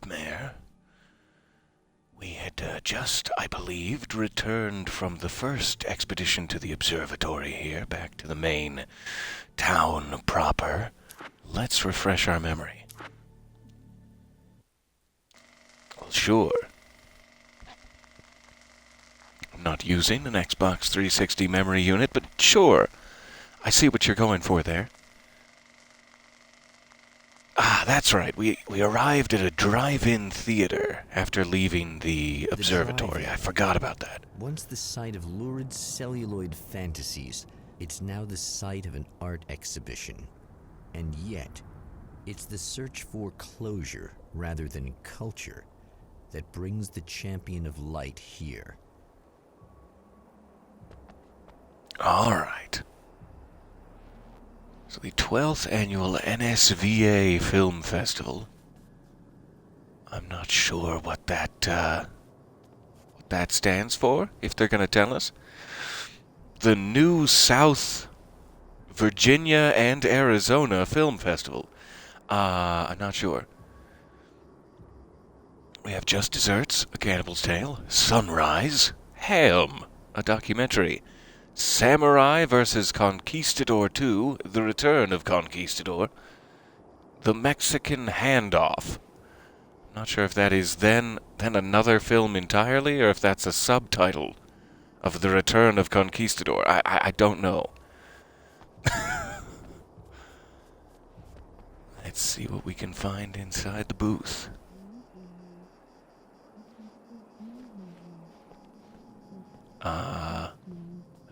nightmare. We had just, I believed, returned from the first expedition to the observatory here, back to the main town proper. Let's refresh our memory. Well, sure. I'm not using an Xbox 360 memory unit, but sure. I see what you're going for there. Ah, that's right. We arrived at a drive-in theater after leaving the observatory. I forgot about that. Once the site of lurid celluloid fantasies, it's now the site of an art exhibition. And yet, it's the search for closure rather than culture that brings the champion of light here. All right. So the 12th annual NSVA Film Festival. I'm not sure what that stands for, if they're going to tell us. The New South Virginia and Arizona Film Festival. I'm not sure. We have Just Desserts, A Cannibal's Tale, Sunrise, Ham, a documentary, Samurai vs. Conquistador 2, The Return of Conquistador, The Mexican Handoff. Not sure if that is then another film entirely, or if that's a subtitle of The Return of Conquistador. I don't know. Let's see what we can find inside the booth.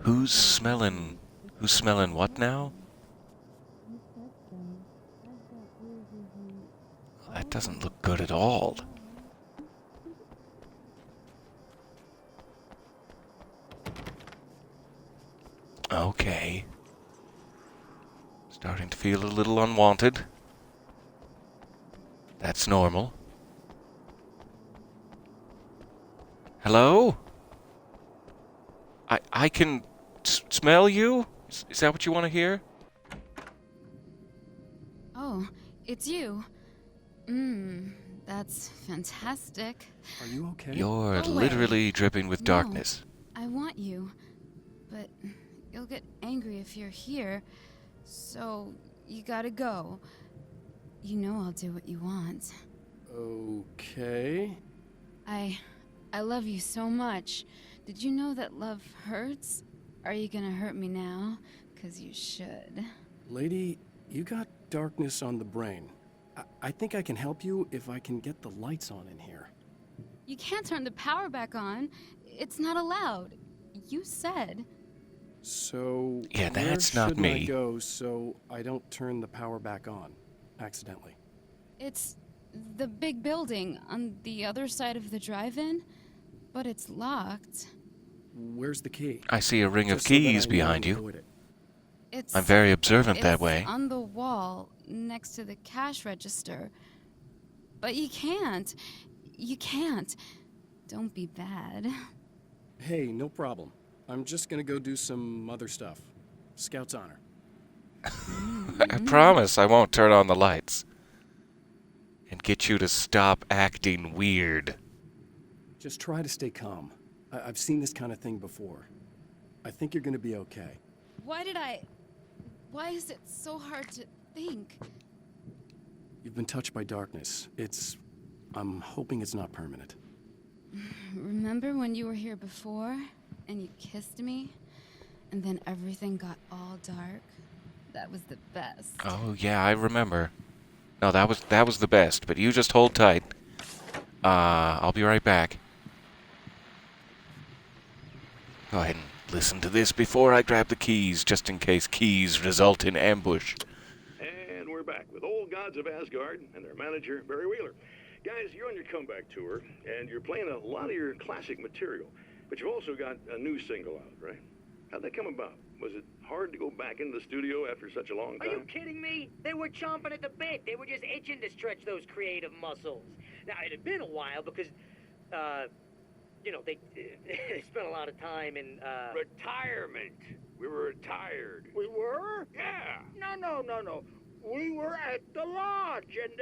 Who's smelling what now? That doesn't look good at all. Okay. Starting to feel a little unwanted. That's normal. Hello? I can smell you? Is that what you want to hear? Oh, it's you. That's fantastic. Are you okay? You're Go away. literally dripping with darkness. I want you, but you'll get angry if you're here, so you gotta go. You know I'll do what you want. Okay. I love you so much. Did you know that love hurts? Are you gonna hurt me now? 'Cause you should. Lady, you got darkness on the brain. I think I can help you if I can get the lights on in here. You can't turn the power back on. It's not allowed. You said. So, Yeah, that's where not should me. I go so I don't turn the power back on accidentally? It's the big building on the other side of the drive-in, but it's locked. Where's the key? I see a ring of Just so that keys I know behind to you. avoid it. It's I'm very observant that way. on the wall next to the cash register. But you can't. You can't. Don't be bad. Hey, no problem. I'm just gonna go do some other stuff. Scout's honor. I promise I won't turn on the lights. And get you to stop acting weird. Just try to stay calm. I've seen this kind of thing before. I think you're gonna be okay. Why is it so hard to think? You've been touched by darkness. I'm hoping it's not permanent. Remember when you were here before and you kissed me and then everything got all dark? That was the best. Oh yeah, I remember. No, that was the best, but you just hold tight. I'll be right back. Go ahead and listen to this before I grab the keys, just in case keys result in ambush. And we're back with Old Gods of Asgard and their manager, Barry Wheeler. Guys, you're on your comeback tour, and you're playing a lot of your classic material, but you've also got a new single out, right? How'd that come about? Was it hard to go back into the studio after such a long time? Are you kidding me? They were chomping at the bit. They were just itching to stretch those creative muscles. Now, it had been a while because, they spent a lot of time in, Retirement. We were retired. We were? Yeah. No. We were at the lodge, and,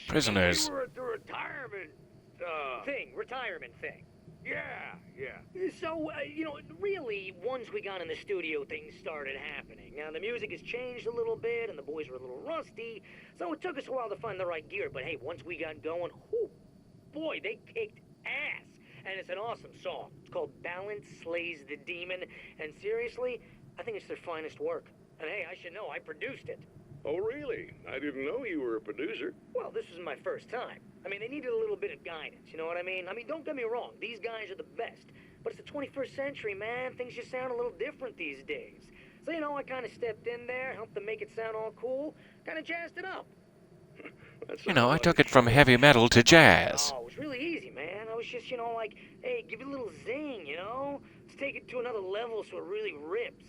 Prisoners. We were at the retirement, Retirement thing. yeah. So, really, once we got in the studio, things started happening. Now, the music has changed a little bit, and the boys were a little rusty, so it took us a while to find the right gear. But hey, once we got going, whew, boy, they kicked ass. And it's an awesome song. It's called Balance Slays the Demon, and seriously, I think it's their finest work. And hey, I should know, I produced it. Oh, really? I didn't know you were a producer. Well, this was my first time. I mean, they needed a little bit of guidance, you know what I mean? Don't get me wrong, these guys are the best. But it's the 21st century, man. Things just sound a little different these days. So, I kind of stepped in there, helped them make it sound all cool, kind of jazzed it up. I took it from heavy metal to jazz. Oh, it was really easy, man. I was just, like, hey, give it a little zing, Let's take it to another level so it really rips.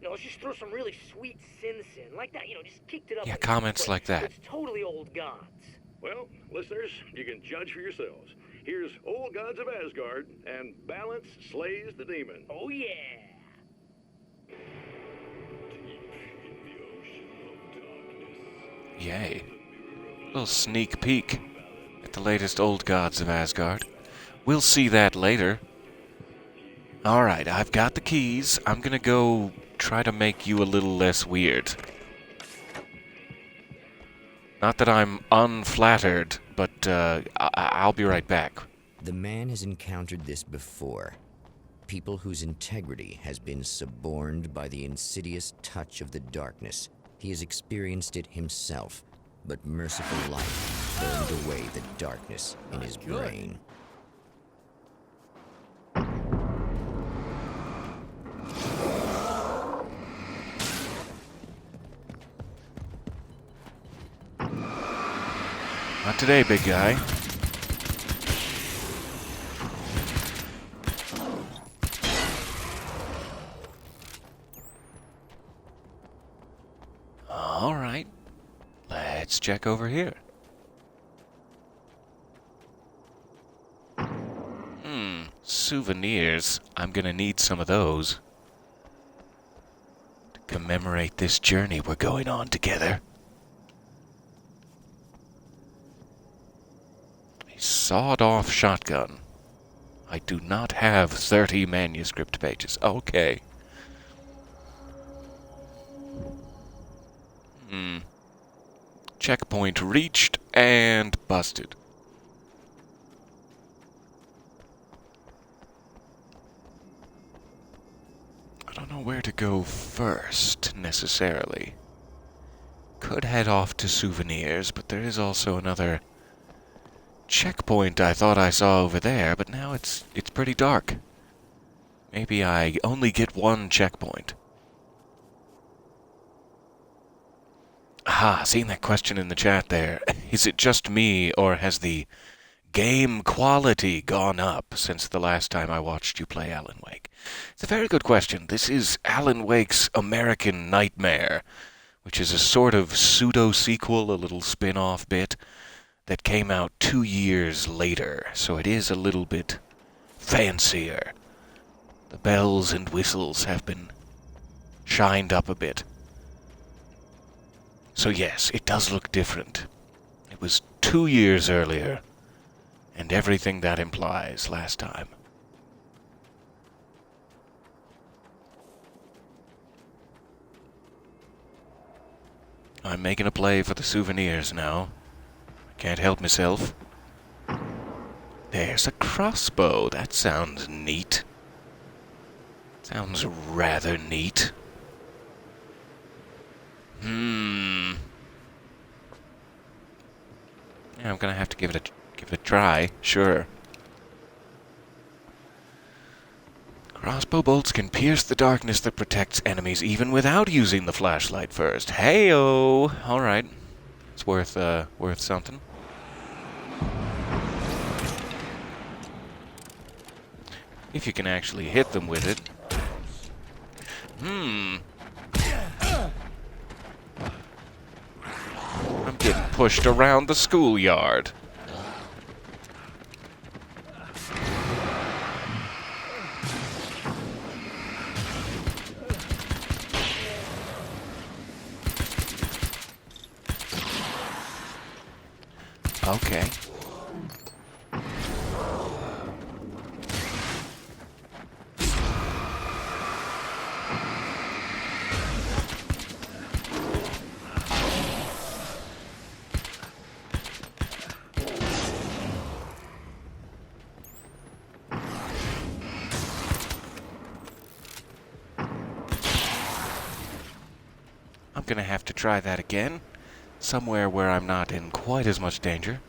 Let's just throw some really sweet synths in. Like that, just kicked it up. Yeah, comments like that. It's totally old gods. Well, listeners, you can judge for yourselves. Here's Old Gods of Asgard and Balance Slays the Demon. Oh, yeah. Yay. Little sneak peek at the latest Old Gods of Asgard. We'll see that later. Alright, I've got the keys. I'm gonna go try to make you a little less weird. Not that I'm unflattered, but I'll be right back. The man has encountered this before. People whose integrity has been suborned by the insidious touch of the darkness. He has experienced it himself, but merciful light burned away the darkness in his brain. Not today, big guy. All right. Let's check over here. Souvenirs. I'm gonna need some of those to commemorate this journey we're going on together. A sawed-off shotgun. I do not have 30 manuscript pages. Okay. Checkpoint reached and busted. I don't know where to go first, necessarily. Could head off to souvenirs, but there is also another checkpoint I thought I saw over there, but now it's pretty dark. Maybe I only get one checkpoint. Aha, seen that question in the chat there. Is it just me, or has the game quality gone up since the last time I watched you play Alan Wake? It's a very good question. This is Alan Wake's American Nightmare, which is a sort of pseudo-sequel, a little spin-off bit, that came out 2 years later, so it is a little bit fancier. The bells and whistles have been shined up a bit. So yes, it does look different. It was 2 years earlier, and everything that implies last time. I'm making a play for the souvenirs now. I can't help myself. There's a crossbow. That sounds neat. Sounds rather neat. Yeah, I'm gonna have to give it a try. Sure. Crossbow bolts can pierce the darkness that protects enemies even without using the flashlight first. Hey-o! All right, it's worth something. If you can actually hit them with it. I'm getting pushed around the schoolyard. Okay. I'm gonna have to try that again, somewhere where I'm not in quite as much danger.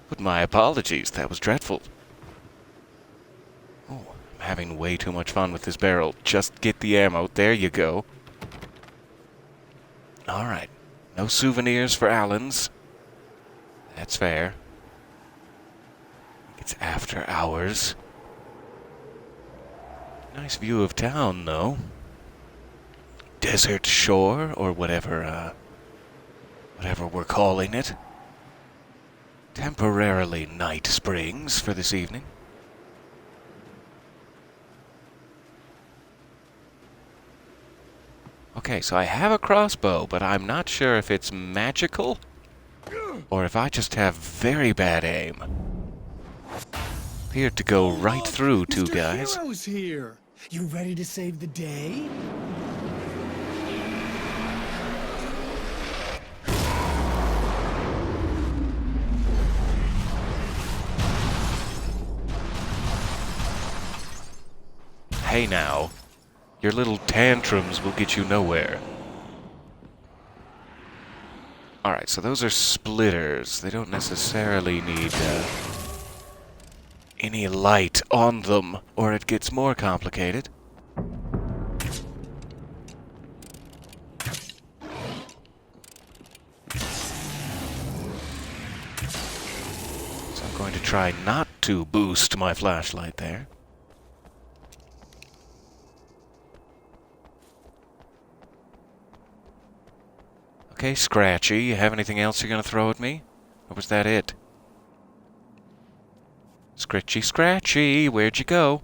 But my apologies, that was dreadful. Oh, I'm having way too much fun with this barrel. Just get the ammo, there you go. Alright, no souvenirs for Allen's. That's fair. It's after hours. Nice view of town, though. Desert Shore, or whatever we're calling it. Temporarily Night Springs for this evening. Okay, so I have a crossbow, but I'm not sure if it's magical, or if I just have very bad aim. Appeared to go right through two guys. Hero's here. You ready to save the day? Hey now, your little tantrums will get you nowhere. Alright, so those are splitters. They don't necessarily need any light on them, or it gets more complicated. So I'm going to try not to boost my flashlight there. Okay, Scratchy, you have anything else you're gonna throw at me? Or was that it? Scratchy, Scratchy, where'd you go?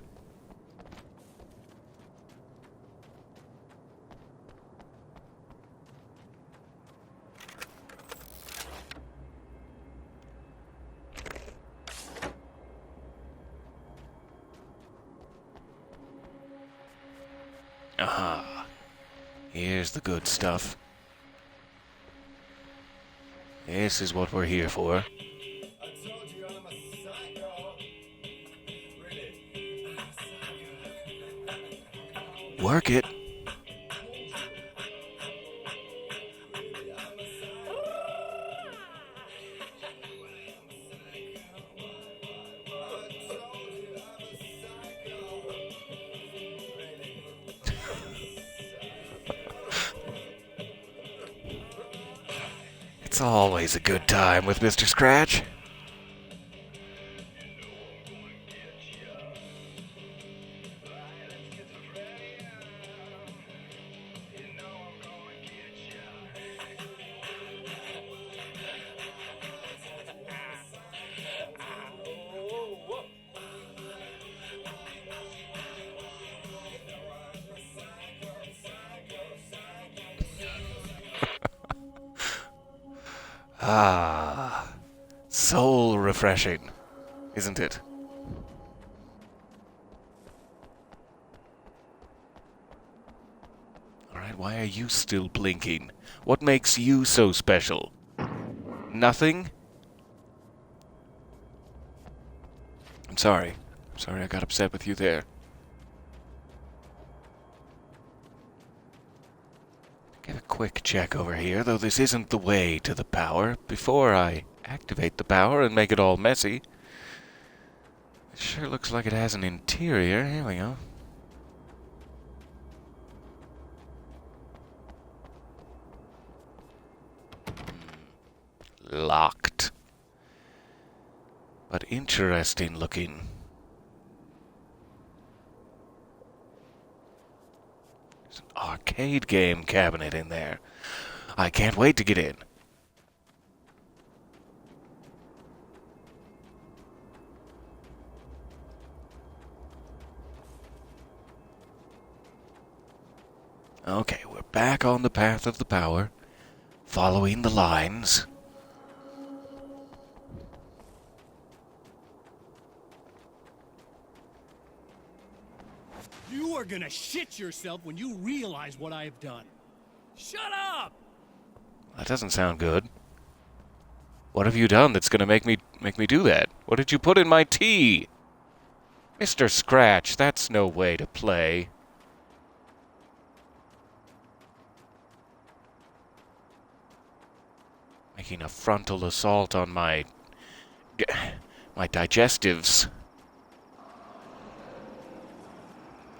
Aha. Here's the good stuff. This is what we're here for. Work it. It's always a good time with Mr. Scratch. Ah, soul refreshing, isn't it? Alright, why are you still blinking? What makes you so special? Nothing? I'm sorry. I'm sorry I got upset with you there. Give a quick check over here, though this isn't the way to the power. Before I activate the power and make it all messy. It sure looks like it has an interior. Here we go. Locked. But interesting looking. There's an arcade game cabinet in there. I can't wait to get in. Okay, we're back on the path of the power, following the lines. You are gonna shit yourself when you realize what I have done. Shut up! That doesn't sound good. What have you done that's gonna make me do that? What did you put in my tea? Mr. Scratch, that's no way to play. Making a frontal assault on my digestives.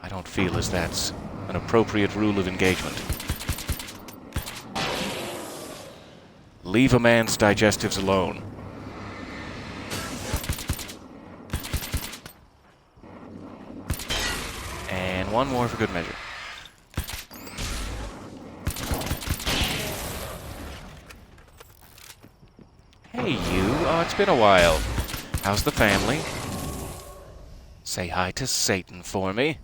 I don't feel as that's an appropriate rule of engagement. Leave a man's digestives alone. And one more for good measure. Hey, you. Oh, it's been a while. How's the family? Say hi to Satan for me.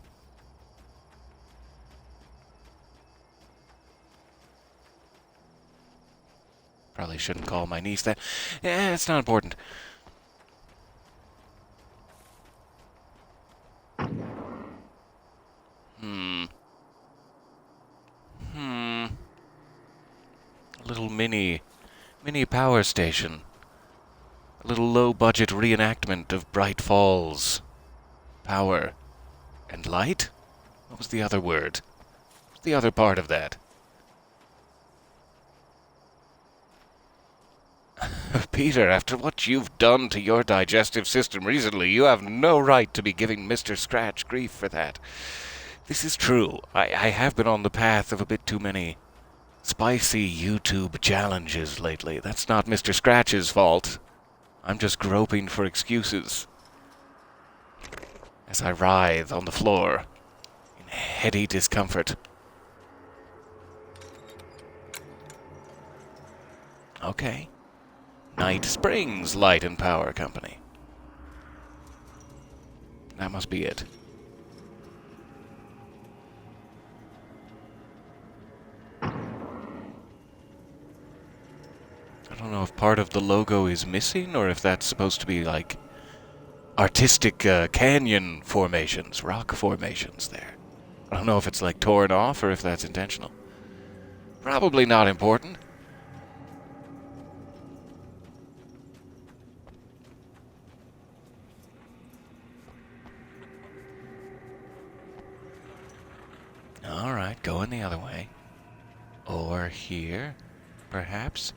Probably shouldn't call my niece that. It's not important. A little mini power station. A little low-budget reenactment of Bright Falls. Power. And light? What was the other word? What's the other part of that? Peter, after what you've done to your digestive system recently, you have no right to be giving Mr. Scratch grief for that. This is true. I have been on the path of a bit too many spicy YouTube challenges lately. That's not Mr. Scratch's fault. I'm just groping for excuses as I writhe on the floor in heady discomfort. Okay. Night Springs Light and Power Company. That must be it. I don't know if part of the logo is missing or if that's supposed to be like artistic canyon formations, rock formations there. I don't know if it's like torn off or if that's intentional. Probably not important. Alright, going the other way. Or here, perhaps?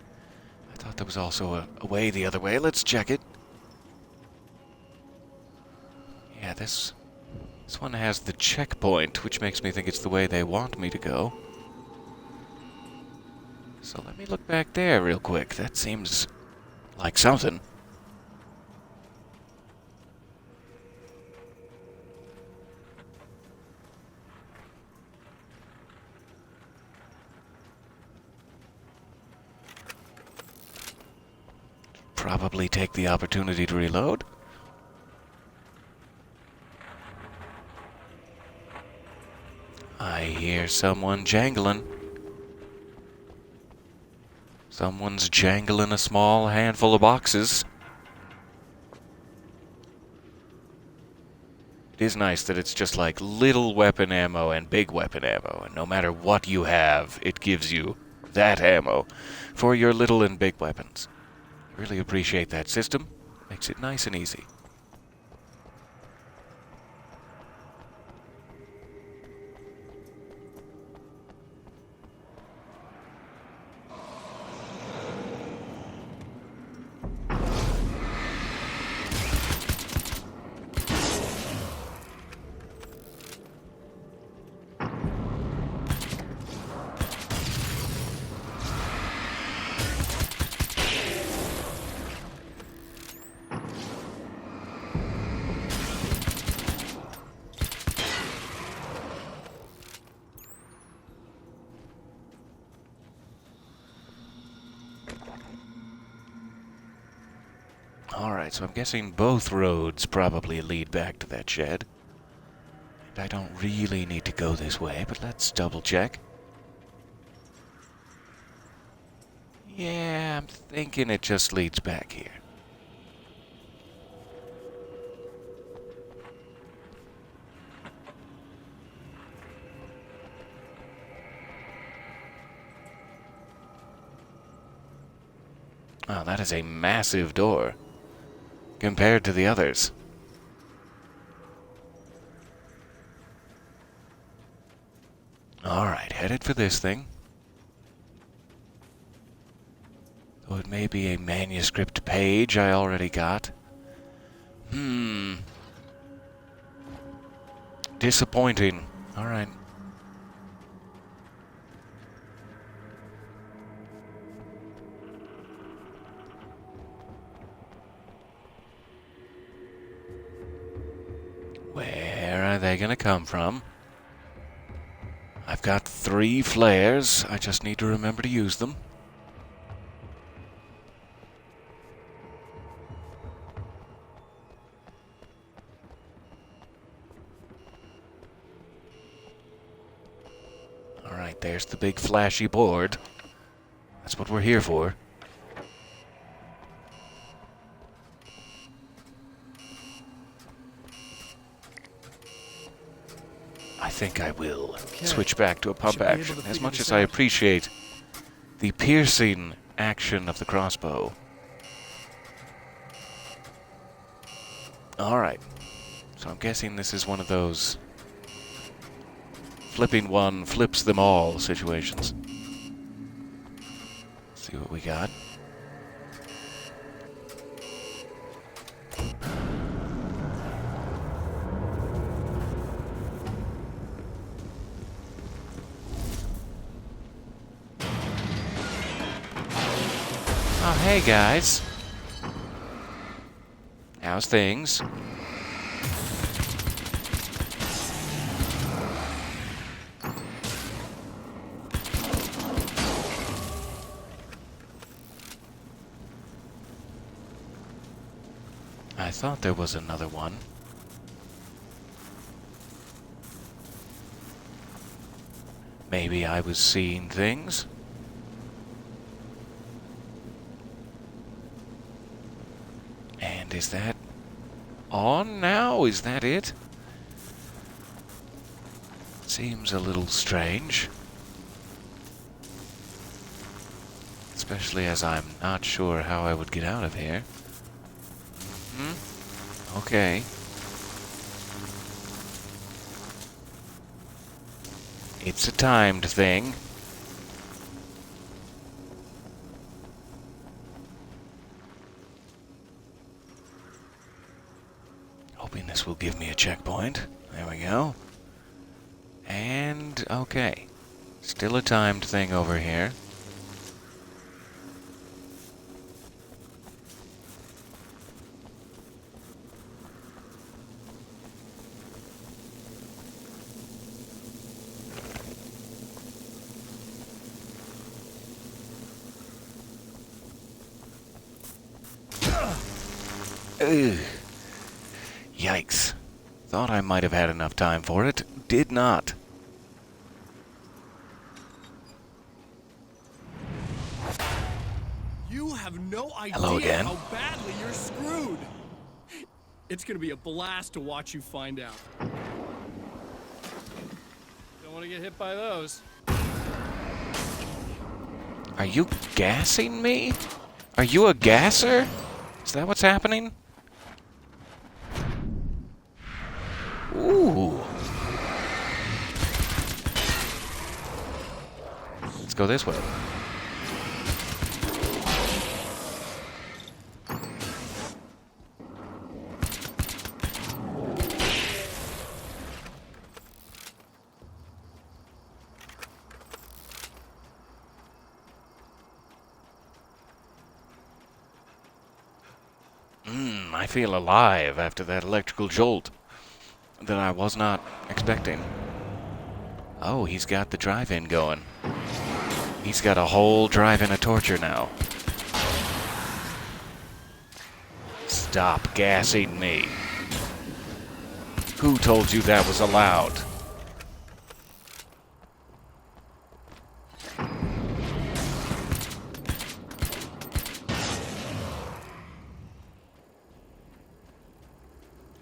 I thought there was also a way the other way. Let's check it. Yeah, this one has the checkpoint, which makes me think it's the way they want me to go. So let me look back there real quick. That seems like something. Probably take the opportunity to reload. I hear someone jangling. Someone's jangling a small handful of boxes. It is nice that it's just like little weapon ammo and big weapon ammo, and no matter what you have, it gives you that ammo for your little and big weapons. I really appreciate that system. Makes it nice and easy. Alright, so I'm guessing both roads probably lead back to that shed. And I don't really need to go this way, but let's double check. Yeah, I'm thinking it just leads back here. Oh, that is a massive door compared to the others. Alright, headed for this thing. Oh, it may be a manuscript page I already got. Disappointing. Alright. Where are they gonna come from? I've got 3 flares. I just need to remember to use them. Alright, there's the big flashy board. That's what we're here for. I think I will switch back to a pump action, as much as I appreciate the piercing action of the crossbow. Alright, so I'm guessing this is one of those flipping one flips them all situations. Let's see what we got. Oh, hey guys. How's things? I thought there was another one. Maybe I was seeing things. And is that on now? Is that it? Seems a little strange. Especially as I'm not sure how I would get out of here. Okay. It's a timed thing. Hoping this will give me a checkpoint. There we go. And, okay. Still a timed thing over here. Ugh. Yikes. Thought I might have had enough time for it. Did not. You have no idea Hello again. how badly you're screwed. It's gonna be a blast to watch you find out. Don't want to get hit by those. Are you gassing me? Are you a gasser? Is that what's happening? Ooh. Let's go this way. I feel alive after that electrical jolt that I was not expecting. Oh, he's got the drive-in going. He's got a whole drive-in of torture now. Stop gassing me. Who told you that was allowed?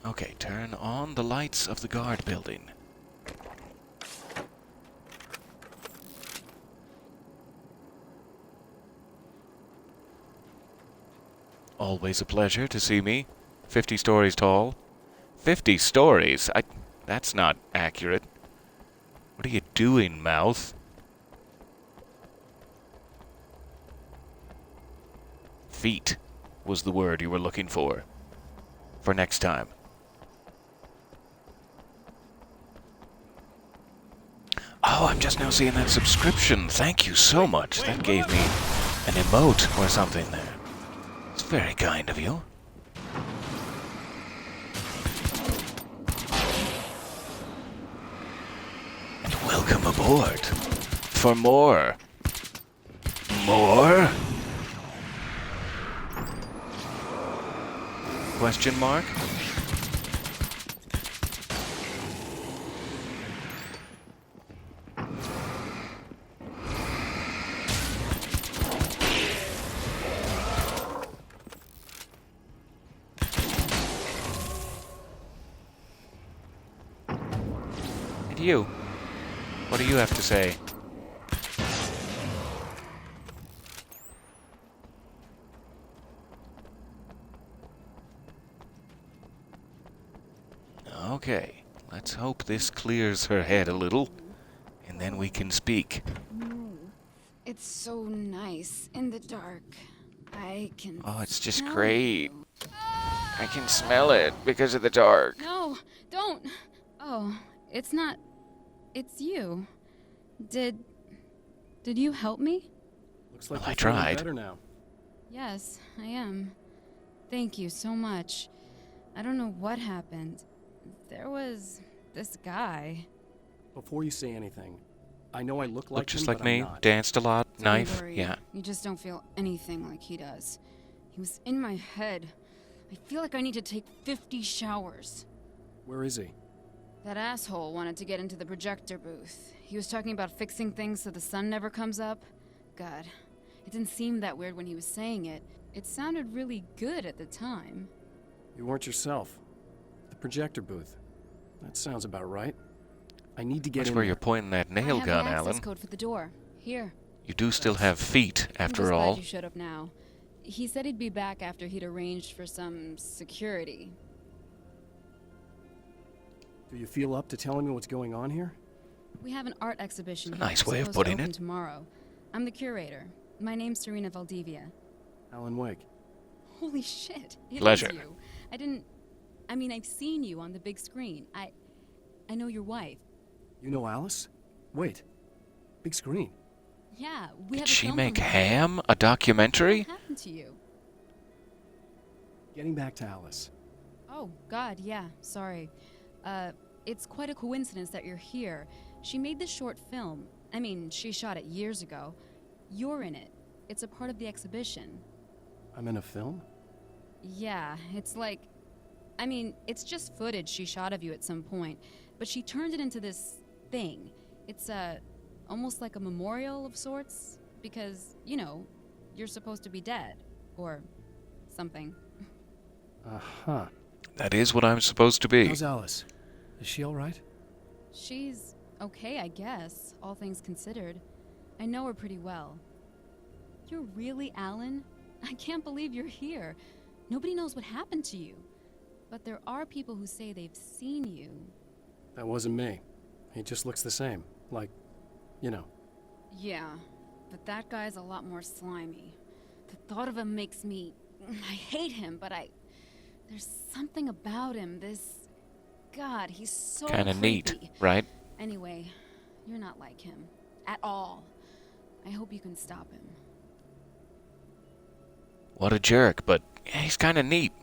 Okay, turn on the lights of the guard building. Always a pleasure to see me. 50 stories tall. 50 stories? That's not accurate. What are you doing, mouth? Feet was the word you were looking for. For next time. Oh, I'm just now seeing that subscription. Thank you so much. That gave me an emote or something there. It's very kind of you. And welcome aboard. For more. More? Question mark? And you? What do you have to say? Okay, let's hope this clears her head a little, and then we can speak. It's so nice in the dark. I can. Oh, it's just smell great. you. I can smell it because of the dark. No, don't. Oh, it's not. It's you. Did you help me? Looks like Well, I you're feeling tried. better now. Yes, I am. Thank you so much. I don't know what happened. There was this guy. Before you say anything, I know I look like Looked just him, like but me, I'm not. danced a lot, Don't knife, worry. yeah. You just don't feel anything like he does. He was in my head. I feel like I need to take 50 showers. Where is he? That asshole wanted to get into the projector booth. He was talking about fixing things so the sun never comes up. God, it didn't seem that weird when he was saying it. It sounded really good at the time. You weren't yourself. The projector booth. That sounds about right. I need to get That's in where there. you're pointing that I nail have gun, the access Alan. code for the door. Here. You do still have feet, I'm after just all. glad you showed up now. He said he'd be back after he'd arranged for some security. Do you feel up to telling me what's going on here? We have an art exhibition. It's a nice here, way of supposed to putting open it. Tomorrow. I'm the curator. My name's Serena Valdivia. Alan Wake. Holy shit! It is Pleasure. you. I've seen you on the big screen. I know your wife. You know Alice? Wait. Big screen. Yeah, we have Did a she film make from her. Ham a documentary? What happened to you? Getting back to Alice. Oh, God, yeah. Sorry. It's quite a coincidence that you're here. She made this short film. I mean, she shot it years ago. You're in it. It's a part of the exhibition. I'm in a film? Yeah, it's like... I mean, it's just footage she shot of you at some point, but she turned it into this thing. It's, almost like a memorial of sorts, because, you know, you're supposed to be dead. Or something. Uh-huh. That is what I'm supposed to be. How's Alice? Is she alright? She's okay, I guess, all things considered. I know her pretty well. You're really Alan? I can't believe you're here. Nobody knows what happened to you. But there are people who say they've seen you. That wasn't me. He just looks the same. Like, you know. Yeah, but that guy's a lot more slimy. The thought of him makes me... I hate him, but there's something about him, this... God, he's so Kinda neat, creepy. right? Anyway, you're not like him. At all. I hope you can stop him. What a jerk, but yeah, he's kinda neat.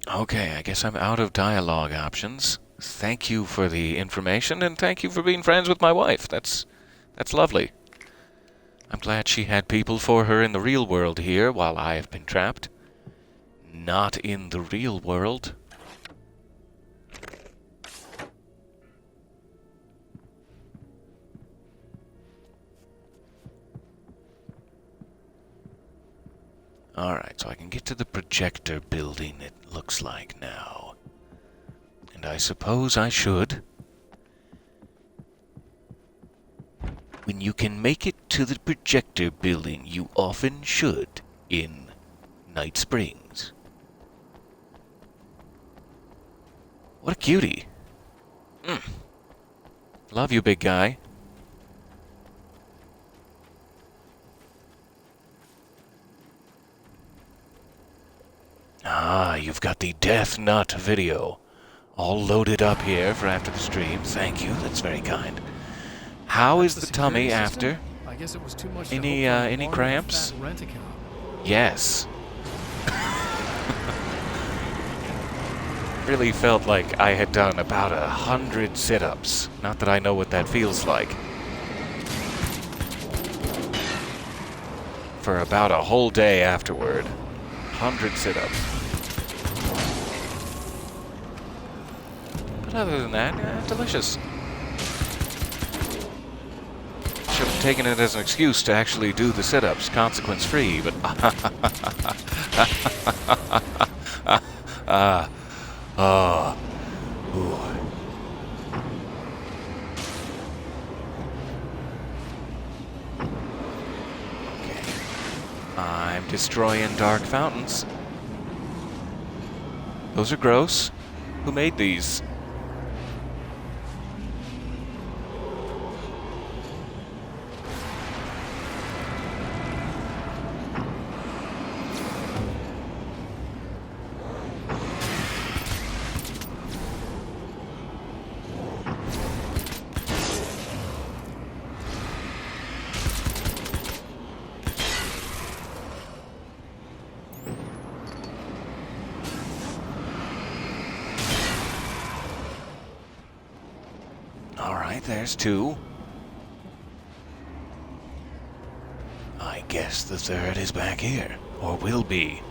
Okay, I guess I'm out of dialogue options. Thank you for the information, and thank you for being friends with my wife. That's lovely. I'm glad she had people for her in the real world here, while I have been trapped. Not in the real world. Alright, so I can get to the projector building, it looks like now. And I suppose I should. We when you can make it to the projector building, you often should in Night Springs. What a cutie. Love you, big guy. Ah, you've got the Death Nut video all loaded up here for after the stream. Thank you, that's very kind. How is the tummy after? I guess it was too much Any cramps? Yes. Really felt like I had done about 100 sit-ups. Not that I know what that feels like. For about a whole day afterward. 100 sit-ups. But other than that, delicious. Should have taken it as an excuse to actually do the sit-ups, consequence-free, but... Ooh. Okay. I'm destroying dark fountains. Those are gross. Who made these? Alright, there's two. I guess the third is back here, or will be.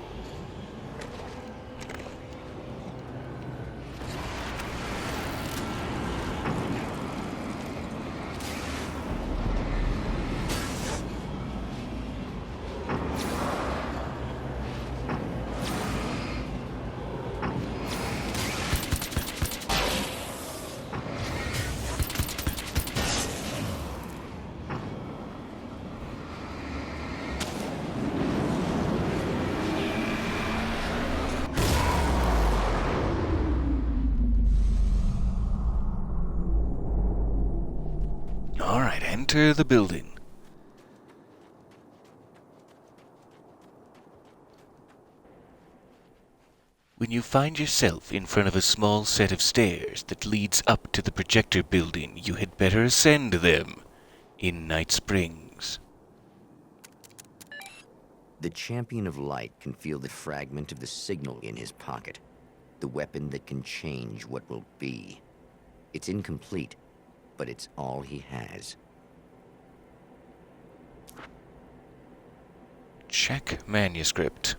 Alright, enter the building. When you find yourself in front of a small set of stairs that leads up to the projector building, you had better ascend them in Night Springs. The Champion of Light can feel the fragment of the signal in his pocket. The weapon that can change what will be. It's incomplete, but it's all he has. Check manuscript.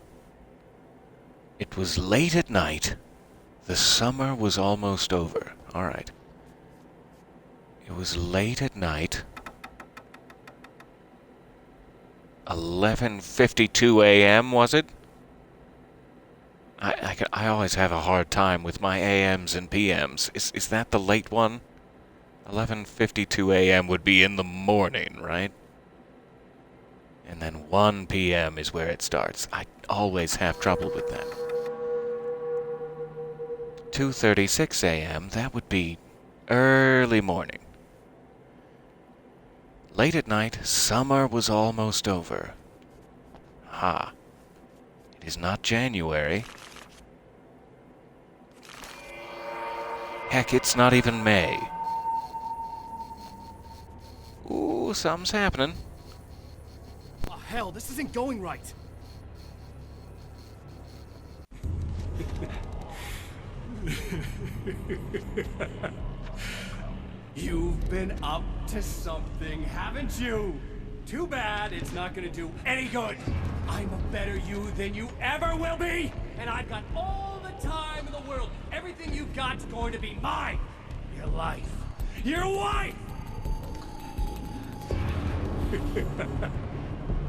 It was late at night. The summer was almost over. Alright. It was late at night. 11:52 a.m., was it? I always have a hard time with my AMs and PMs. Is that the late one? 11:52 a.m. would be in the morning, right? And then 1 p.m. is where it starts. I always have trouble with that. 2:36 a.m., that would be early morning. Late at night, summer was almost over. Ha. It is not January. Heck, it's not even May. Ooh, something's happening. Oh, hell, this isn't going right. You've been up to something, haven't you? Too bad it's not gonna do any good. I'm a better you than you ever will be, and I've got all the time in the world. Everything you've got's going to be mine. Your life. Your wife!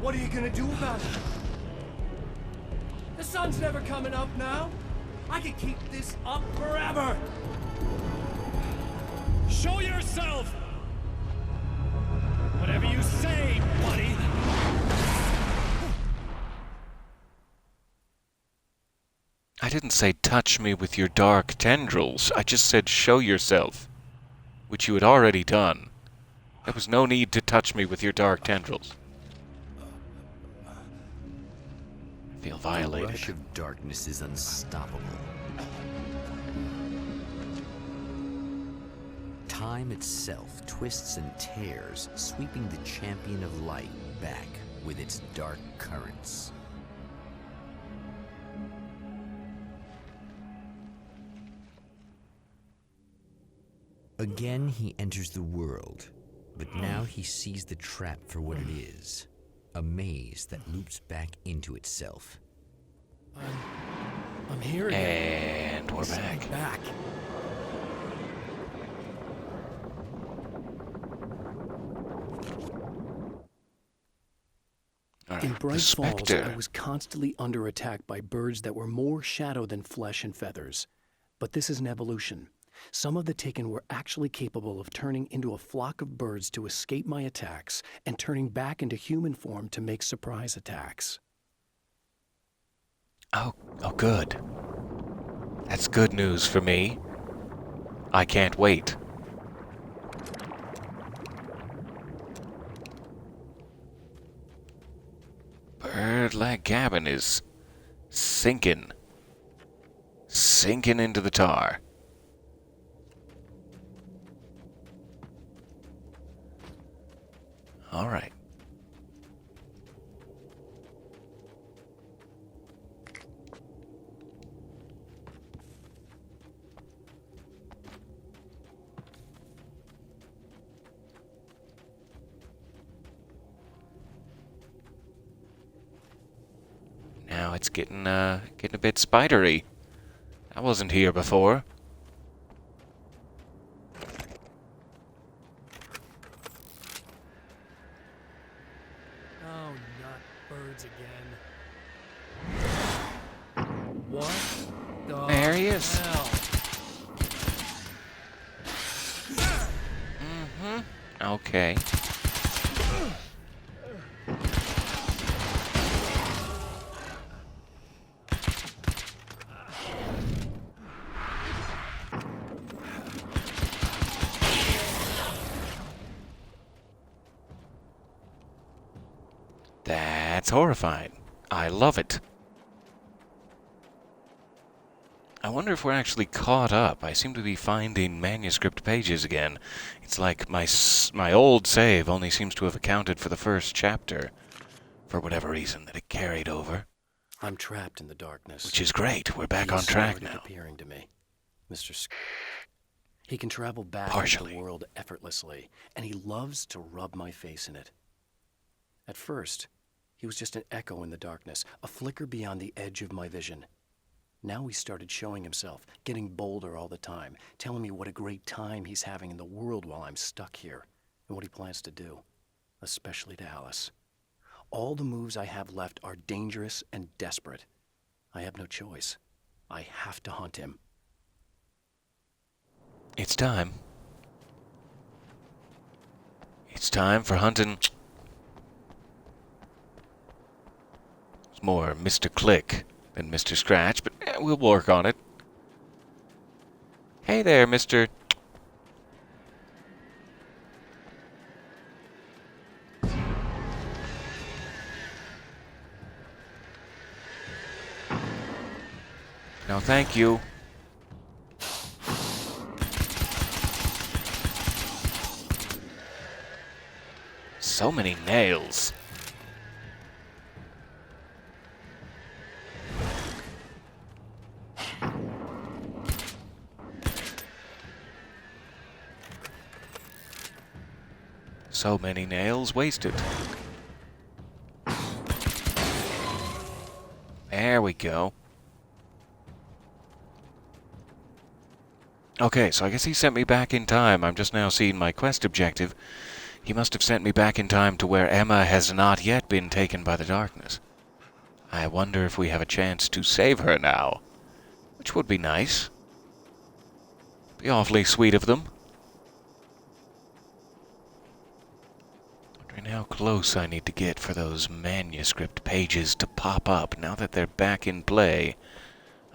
What are you gonna do about it? The sun's never coming up now. I can keep this up forever. Show yourself! Whatever you say, buddy. I didn't say touch me with your dark tendrils. I just said show yourself, which you had already done. There was no need to touch me with your dark tendrils. I feel The violated. rush of darkness is unstoppable. Time itself twists and tears, sweeping the champion of light back with its dark currents. Again, he enters the world, but now he sees the trap for what it is. A maze that loops back into itself. I'm here again. And we're back. Back. All right, In the Bright Falls, Spectre. I was constantly under attack by birds that were more shadow than flesh and feathers. But this is an evolution. Some of the Taken were actually capable of turning into a flock of birds to escape my attacks and turning back into human form to make surprise attacks. Oh, good. That's good news for me. I can't wait. Bird-like cabin is sinking. Sinking into the tar. All right. Now it's getting a bit spidery. I wasn't here before. Oh, not birds again. What the There he is. hell? Okay. That's horrifying. I love it. I wonder if we're actually caught up. I seem to be finding manuscript pages again. It's like my old save only seems to have accounted for the first chapter, for whatever reason that it carried over. I'm trapped in the darkness. Which is great. We're back He on track started now. appearing to me. He can travel back Partially. into the world effortlessly, and he loves to rub my face in it. At first, he was just an echo in the darkness, a flicker beyond the edge of my vision. Now he started showing himself, getting bolder all the time, telling me what a great time he's having in the world while I'm stuck here, and what he plans to do, especially to Alice. All the moves I have left are dangerous and desperate. I have no choice. I have to hunt him. It's time. It's time for hunting. It's more Mr. Click than Mr. Scratch, but we'll work on it. Hey there, Mr. No, thank you. So many nails. So many nails wasted. There we go. Okay, so I guess he sent me back in time. I'm just now seeing my quest objective. He must have sent me back in time to where Emma has not yet been taken by the darkness. I wonder if we have a chance to save her now. Which would be nice. Be awfully sweet of them. Wondering how close I need to get for those manuscript pages to pop up. Now that they're back in play,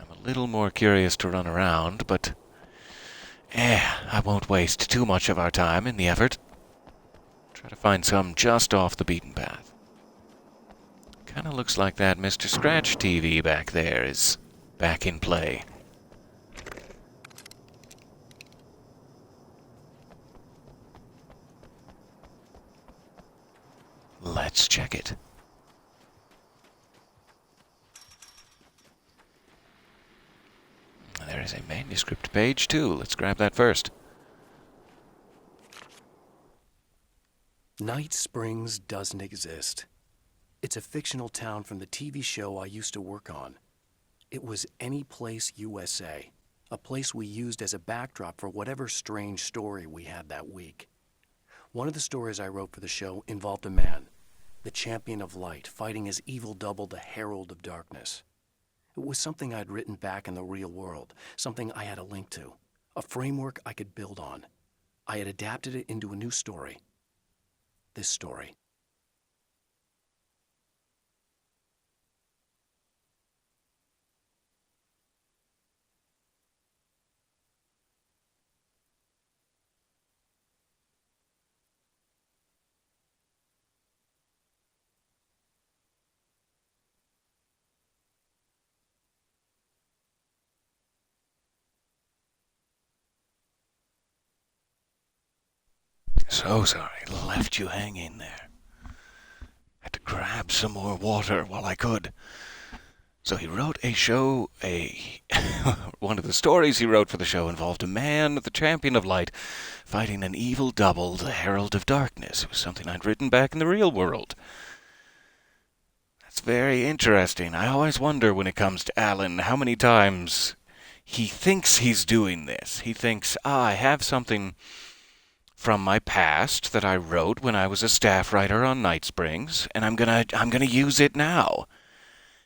I'm a little more curious to run around, but I won't waste too much of our time in the effort. Try to find some just off the beaten path. Kinda looks like that Mr. Scratch TV back there is back in play. Let's check it. There is a manuscript page, too. Let's grab that first. Night Springs doesn't exist. It's a fictional town from the TV show I used to work on. It was Any Place USA, a place we used as a backdrop for whatever strange story we had that week. One of the stories I wrote for the show involved a man, the champion of light, fighting his evil double, the herald of darkness. It was something I'd written back in the real world, something I had a link to, a framework I could build on. I had adapted it into a new story. This story. So sorry, left you hanging there. Had to grab some more water while I could. So he wrote one of the stories he wrote for the show involved a man, the champion of light, fighting an evil double, the herald of darkness. It was something I'd written back in the real world. That's very interesting. I always wonder when it comes to Alan how many times he thinks he's doing this. He thinks, I have something from my past that I wrote when I was a staff writer on Night Springs, and I'm gonna use it now.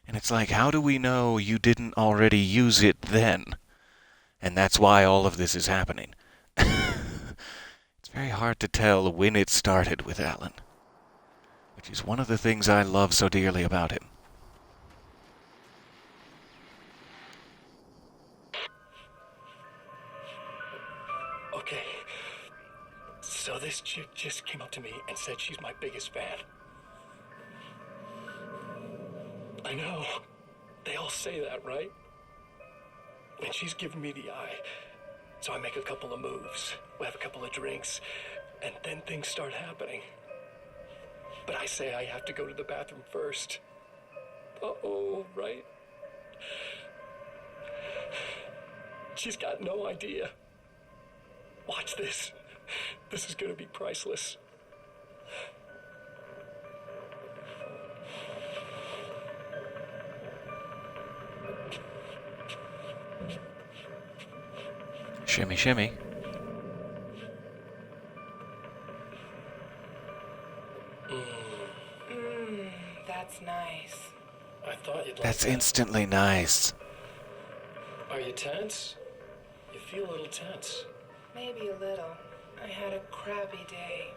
And it's like, how do we know you didn't already use it then? And that's why all of this is happening. It's very hard to tell when it started with Alan, which is one of the things I love so dearly about him. Okay. So this chick just came up to me and said she's my biggest fan. I know. They all say that, right? And she's giving me the eye. So I make a couple of moves. We have a couple of drinks. And then things start happening. But I say I have to go to the bathroom first. Uh-oh, right? She's got no idea. Watch this. This is gonna be priceless. Shimmy, shimmy. That's nice. I thought you'd like That's that. instantly nice. Are you tense? You feel a little tense. Maybe a little. I had a crappy day.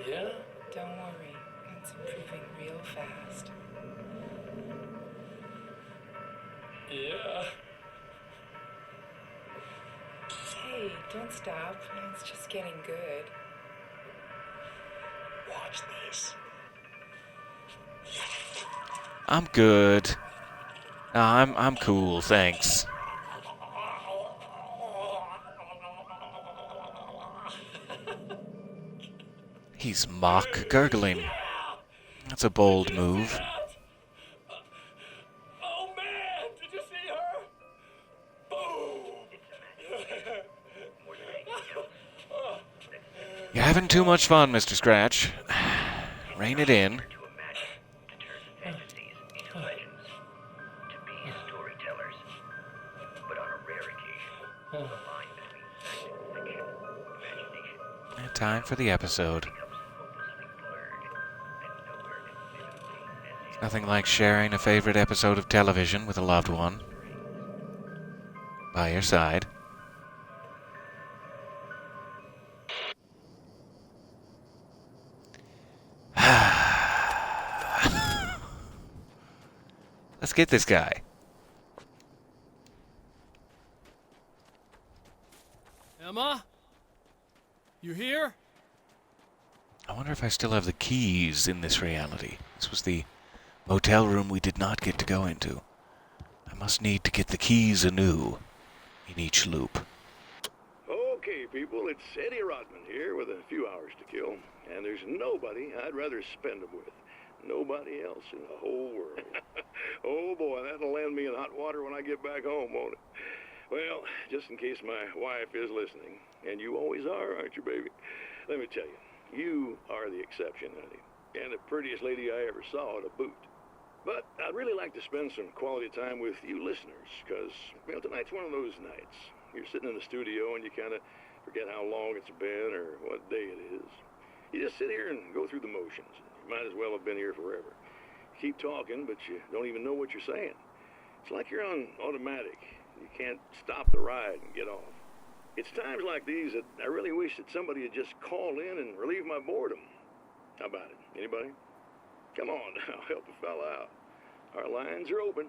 Yeah? Don't worry, it's improving real fast. Yeah. Hey, don't stop. It's just getting good. Watch this. I'm good. I'm cool, thanks. He's mock gurgling. That's a bold move. Oh man, did you see her? Boom! You're having too much fun, Mr. Scratch. Rein it in. To imagine, to turn fantasies into legends, to be storytellers. But on a rare occasion, the line between fact and fiction, imagination, Time for the episode. becomes hopelessly blurred, and nowhere convincingly as Nothing like sharing a favorite episode of television with a loved one. By your side. Let's get this guy. Emma? You here? I wonder if I still have the keys in this reality. This was the motel room we did not get to go into. I must need to get the keys anew in each loop. Okay, people, it's Eddie Rodman here with a few hours to kill, and there's nobody I'd rather spend them with. Nobody else in the whole world. Oh boy, that'll land me in hot water when I get back home, won't it? Well, just in case my wife is listening, and you always are, aren't you, baby? Let me tell you, you are the exception, honey, and the prettiest lady I ever saw to boot. But I'd really like to spend some quality time with you listeners, because, well, tonight's one of those nights. You're sitting in the studio and you kind of forget how long it's been or what day it is. You just sit here and go through the motions. You might as well have been here forever. You keep talking, but you don't even know what you're saying. It's like you're on automatic. You can't stop the ride and get off. It's times like these that I really wish that somebody would just call in and relieve my boredom. How about it? Anybody? Come on now, help a fella out. Our lines are open.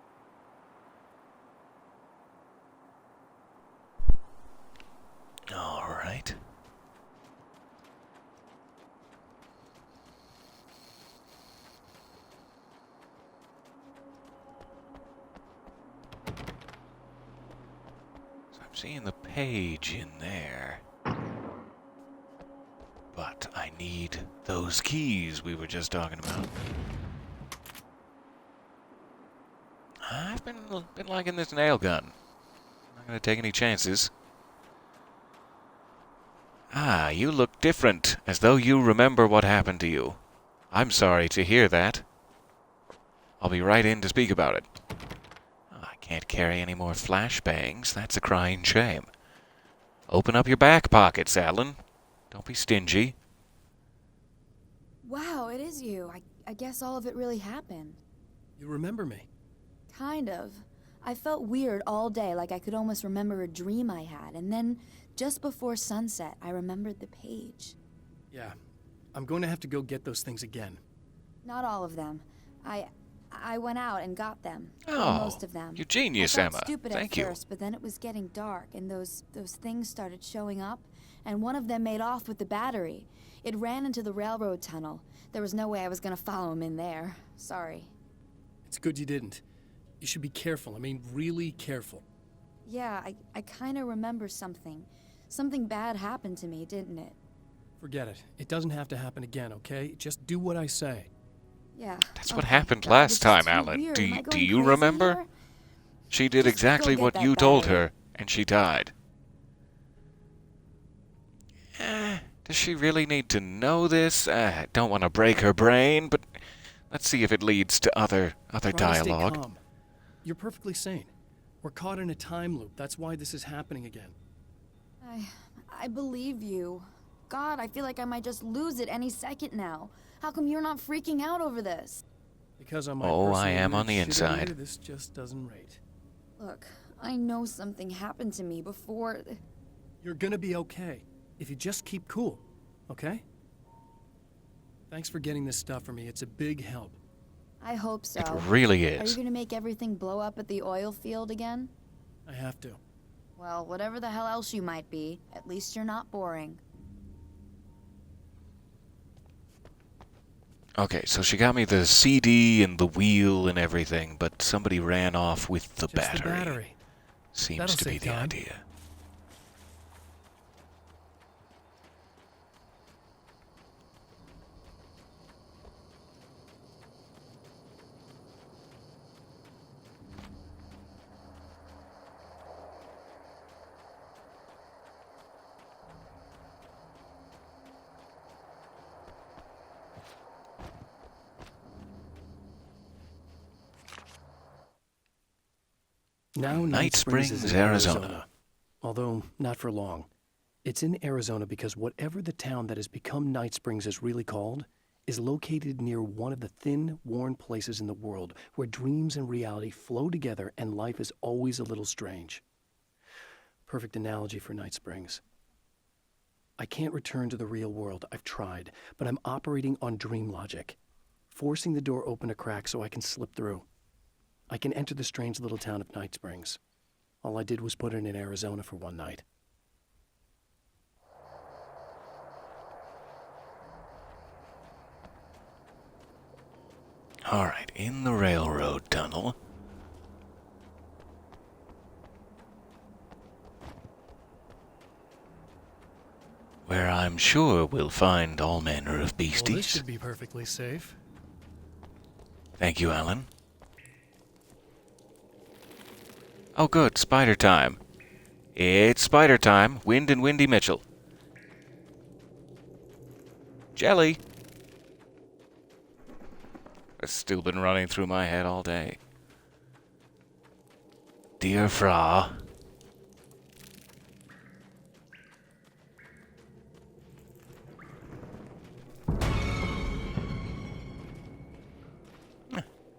All right. So I'm seeing the page in there. But I need those keys we were just talking about. I've been liking this nail gun. I'm not going to take any chances. Ah, you look different, as though you remember what happened to you. I'm sorry to hear that. I'll be right in to speak about it. Oh, I can't carry any more flashbangs. That's a crying shame. Open up your back pockets, Alan. Don't be stingy. Wow, it is you. I guess all of it really happened. You remember me? Kind of. I felt weird all day, like I could almost remember a dream I had, and then, just before sunset, I remembered the page. Yeah. I'm going to have to go get those things again. Not all of them. I went out and got them. Oh, most of them. you genius, I felt Emma. stupid Thank at you. first, but then it was getting dark, and those things started showing up, and one of them made off with the battery. It ran into the railroad tunnel. There was no way I was going to follow him in there. Sorry. It's good you didn't. You should be careful. I mean, really careful. Yeah, I kind of remember something. Something bad happened to me, didn't it? Forget it. It doesn't have to happen again, okay? Just do what I say. Yeah. That's what okay. happened God, last this is time, too Alan. weird. Do Am I you going crazy remember? here? She did Just exactly go get what that you told battery. her, and she died. Does she really need to know this? I don't want to break her brain, but let's see if it leads to other Try to stay dialogue. calm. You're perfectly sane. We're caught in a time loop. That's why this is happening again. I believe you. God, I feel like I might just lose it any second now. How come you're not freaking out over this? Because on my Oh, I personal am on the weird shit inside. meter, this just doesn't rate. Look, I know something happened to me before... You're gonna be okay. If you just keep cool, okay? Thanks for getting this stuff for me. It's a big help. I hope so. It really Are you is. gonna make everything blow up at the oil field again? I have to. Well, whatever the hell else you might be, at least you're not boring. Okay, so she got me the CD and the wheel and everything, but somebody ran off with the Just battery. the battery. Seems That'll to be save the time. idea. Now Night Springs, is in Arizona. Although, not for long. It's in Arizona because whatever the town that has become Night Springs is really called is located near one of the thin, worn places in the world where dreams and reality flow together and life is always a little strange. Perfect analogy for Night Springs. I can't return to the real world. I've tried, but I'm operating on dream logic, forcing the door open a crack so I can slip through. I can enter the strange little town of Night Springs. All I did was put in Arizona for one night. Alright, in the railroad tunnel. Where I'm sure we'll find all manner of beasties. Well, this should be perfectly safe. Thank you, Alan. Oh good, spider time. It's spider time. Wind and Windy Mitchell. Jelly! It's still been running through my head all day. Dear Fra.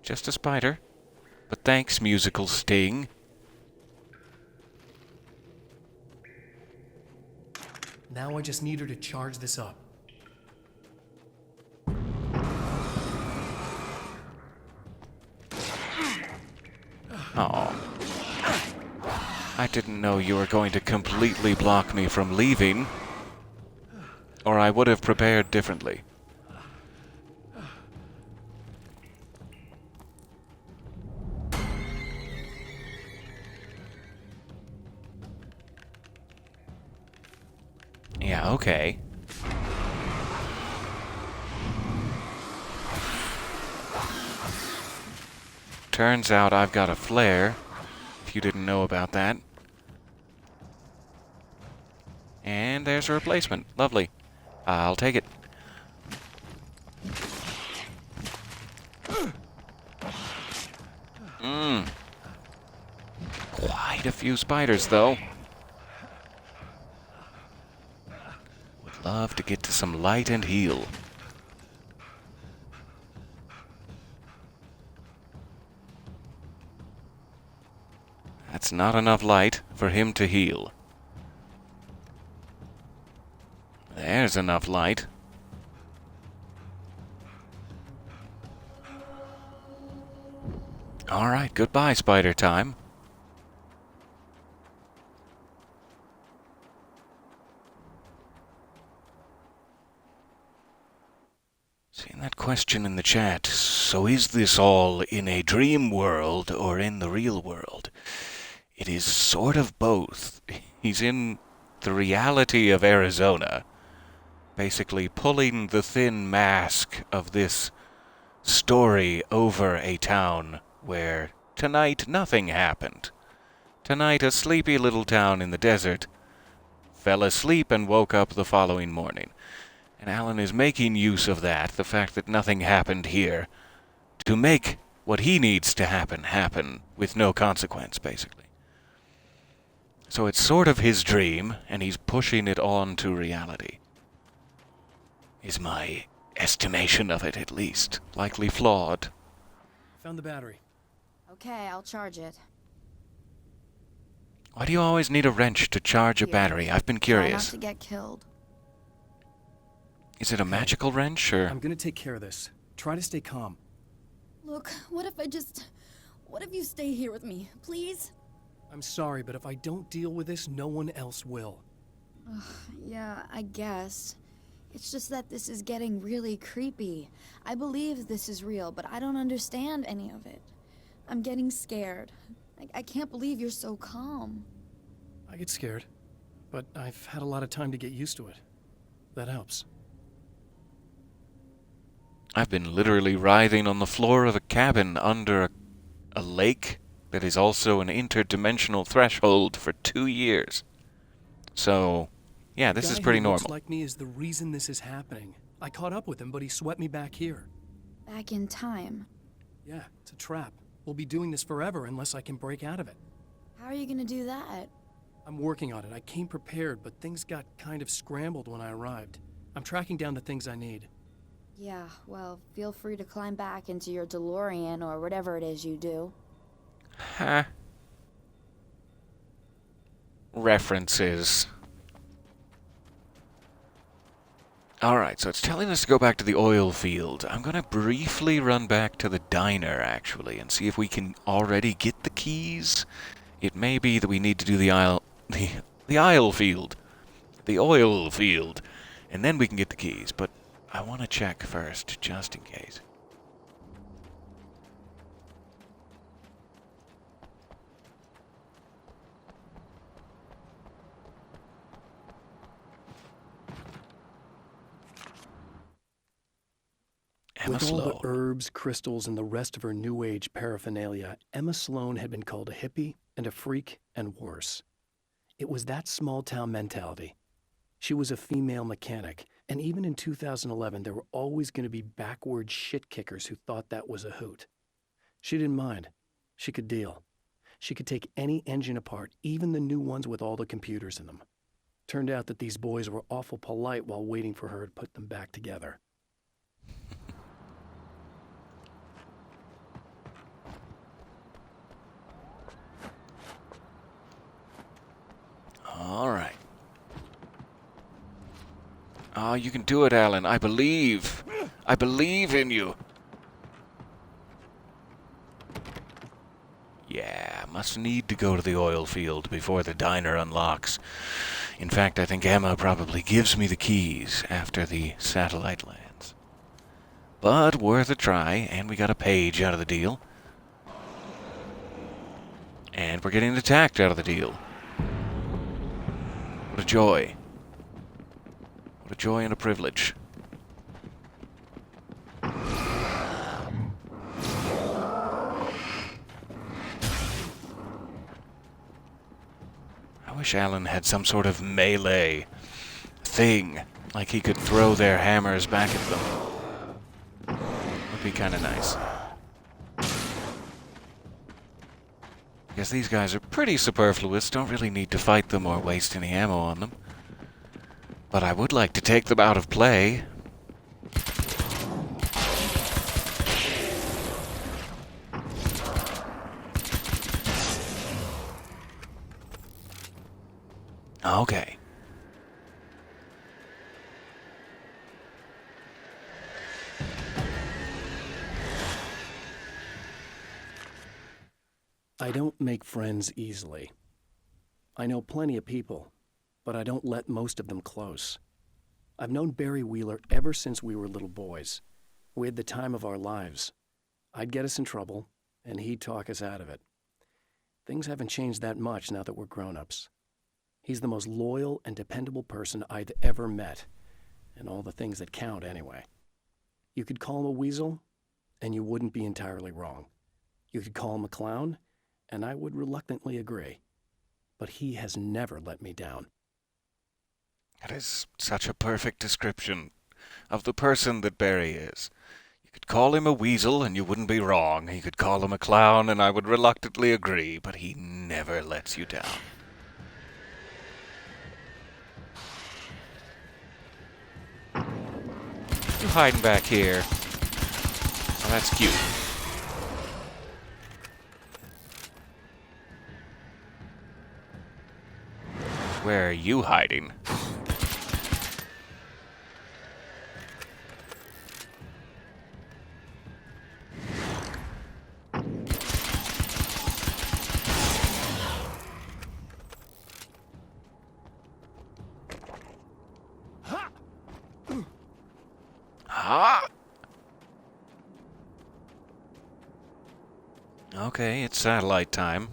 Just a spider. But thanks, musical sting. Now I just need her to charge this up. Oh. I didn't know you were going to completely block me from leaving. Or I would have prepared differently. Yeah, okay. Turns out I've got a flare, if you didn't know about that. And there's a replacement. Lovely. I'll take it. Quite a few spiders, though. Would love to get to some light and heal. That's not enough light for him to heal. There's enough light. Alright, goodbye, spider time. Seeing that question in the chat, so is this all in a dream world or in the real world? It is sort of both. He's in the reality of Arizona, basically pulling the thin mask of this story over a town where tonight nothing happened. Tonight a sleepy little town in the desert fell asleep and woke up the following morning. And Alan is making use of that, the fact that nothing happened here, to make what he needs to happen with no consequence, basically. So it's sort of his dream, and he's pushing it on to reality. Is my estimation of it, at least. Likely flawed. Found the battery. Okay, I'll charge it. Why do you always need a wrench to charge a battery? I've been Try not curious. to get killed. Is it a magical wrench, or...? I'm gonna take care of this. Try to stay calm. Look, what if you stay here with me, please? I'm sorry, but if I don't deal with this, no one else will. Yeah, I guess. It's just that this is getting really creepy. I believe this is real, but I don't understand any of it. I'm getting scared. I can't believe you're so calm. I get scared, but I've had a lot of time to get used to it. That helps. I've been literally writhing on the floor of a cabin under a lake that is also an interdimensional threshold for 2 years. So, yeah, this is pretty The guy who normal. looks like me is the reason this is happening. I caught up with him, but he swept me back here. Back in time. Yeah, it's a trap. We'll be doing this forever unless I can break out of it. How are you gonna do that? I'm working on it. I came prepared, but things got kind of scrambled when I arrived. I'm tracking down the things I need. Yeah, well, feel free to climb back into your DeLorean or whatever it is you do. Huh. References. Alright, so it's telling us to go back to the oil field. I'm going to briefly run back to the diner, actually, and see if we can already get the keys. It may be that we need to do the oil field. The oil field. And then we can get the keys, but I want to check first, just in case. Emma With all the Sloan. herbs, crystals, and the rest of her New Age paraphernalia, Emma Sloan had been called a hippie and a freak and worse. It was that small-town mentality. She was a female mechanic, and even in 2011, there were always going to be backward shit-kickers who thought that was a hoot. She didn't mind. She could deal. She could take any engine apart, even the new ones with all the computers in them. Turned out that these boys were awful polite while waiting for her to put them back together. All right. Oh, you can do it, Alan. I believe. I believe in you. Yeah, must need to go to the oil field before the diner unlocks. In fact, I think Emma probably gives me the keys after the satellite lands. But worth a try, and we got a page out of the deal. And we're getting attacked out of the deal. What a joy. What a joy and a privilege. I wish Alan had some sort of melee thing, like he could throw their hammers back at them. Would be kind of nice. Because these guys are pretty superfluous, don't really need to fight them or waste any ammo on them. But I would like to take them out of play. Okay. I don't make friends easily. I know plenty of people, but I don't let most of them close. I've known Barry Wheeler ever since we were little boys. We had the time of our lives. I'd get us in trouble, and he'd talk us out of it. Things haven't changed that much now that we're grown-ups. He's the most loyal and dependable person I've ever met, and all the things that count anyway. You could call him a weasel, and you wouldn't be entirely wrong. You could call him a clown, and I would reluctantly agree. But he has never let me down. That is such a perfect description of the person that Barry is. You could call him a weasel and you wouldn't be wrong. You could call him a clown and I would reluctantly agree, but he never lets you down. You hiding back here? Oh, that's cute. Where are you hiding? Ah! Okay, it's satellite time.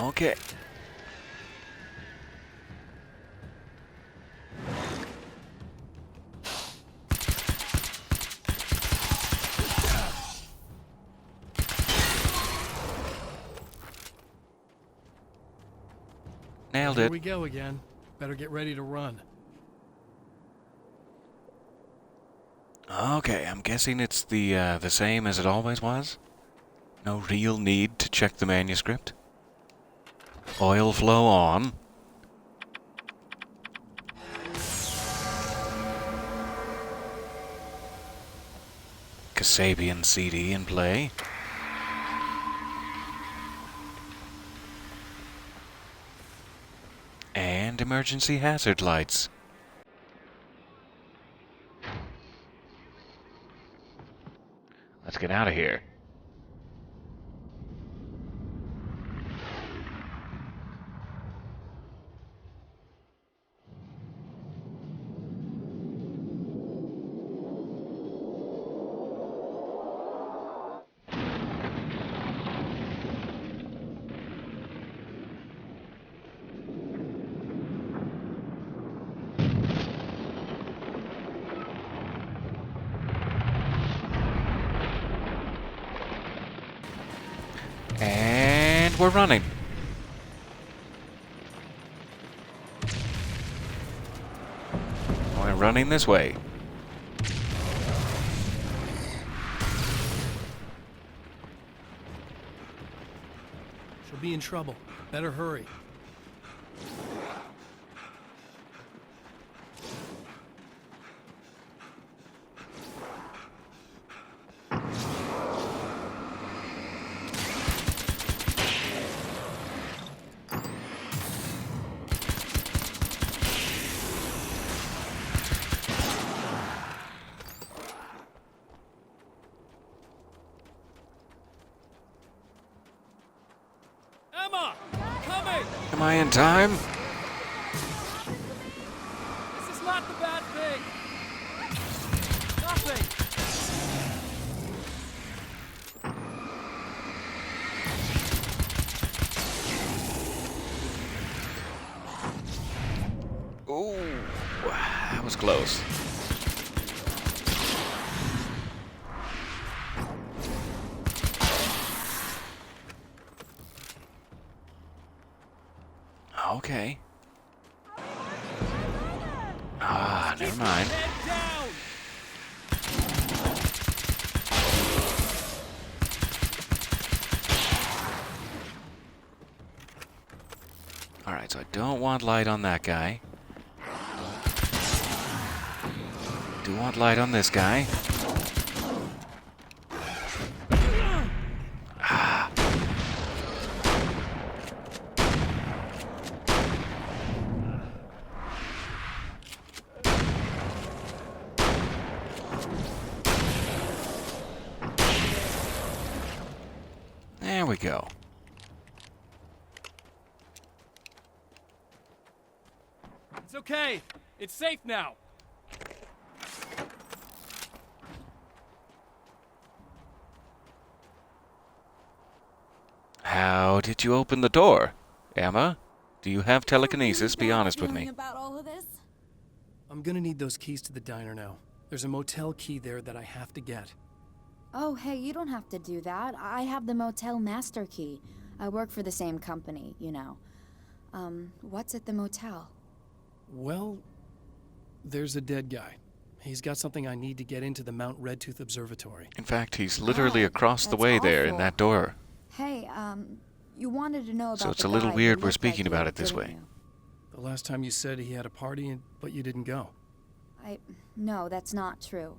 Okay. Nailed Here it. we go again. Better get ready to run. Okay, I'm guessing it's the same as it always was. No real need to check the manuscript. Oil flow on. Kasabian CD in play. And emergency hazard lights. Let's get out of here. And we're running. We're running this way. She'll be in trouble. Better hurry. Emma! Coming! Am I in time? This is not the bad thing! Nothing! Ooh, that was close. Okay. Ah, never mind. Head down! Alright, so I don't want light on that guy. Do want light on this guy. Ah. There we go. It's okay. It's safe now. How did you open the door? Emma, do you have telekinesis? Be honest with me. About all of this? I'm gonna need those keys to the diner now. There's a motel key there that I have to get. Oh, hey, you don't have to do that. I have the motel master key. I work for the same company, you know. What's at the motel? Well, there's a dead guy. He's got something I need to get into the Mount Redtooth Observatory. In fact, he's literally God, across the that's way there in awful. that door. Hey, you wanted to know about So it's the a little guy who weird we're looked speaking like about you, it this didn't way. you? The last time you said he had a party, but you didn't go. No, that's not true.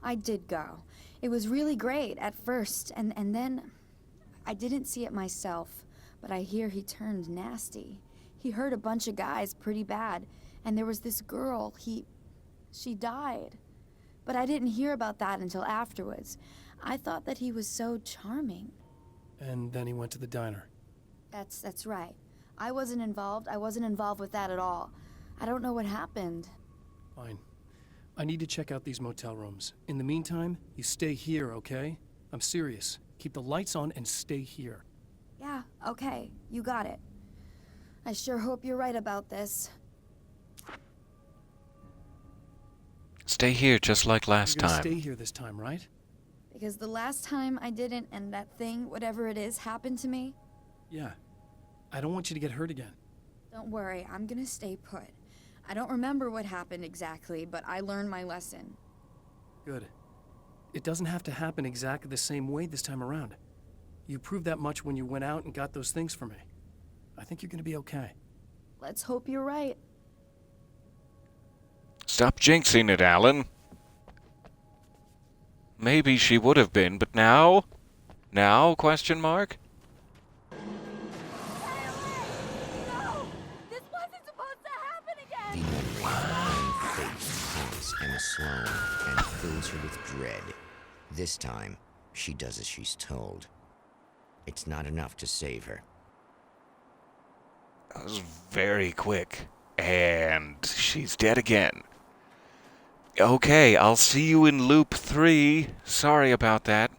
I did go. It was really great at first, and then I didn't see it myself, but I hear he turned nasty. He hurt a bunch of guys pretty bad, and there was this girl, she died. But I didn't hear about that until afterwards. I thought that he was so charming. And then he went to the diner. That's right. I wasn't involved. I wasn't involved with that at all. I don't know what happened. Fine. I need to check out these motel rooms. In the meantime, you stay here, okay? I'm serious. Keep the lights on and stay here. Yeah, okay. You got it. I sure hope you're right about this. Stay here just like last You're gonna time. stay here this time, right? Because the last time I didn't, and that thing, whatever it is, happened to me. Yeah. I don't want you to get hurt again. Don't worry, I'm gonna stay put. I don't remember what happened exactly, but I learned my lesson. Good. It doesn't have to happen exactly the same way this time around. You proved that much when you went out and got those things for me. I think you're gonna be okay. Let's hope you're right. Stop jinxing it, Alan. Maybe she would have been, but now? Now, question mark? This wasn't supposed to happen The again! memory of face haunts Emma Sloan and fills her with dread. This time, she does as she's told. It's not enough to save her. That was very quick. And she's dead again. Okay, I'll see you in loop 3. Sorry about that.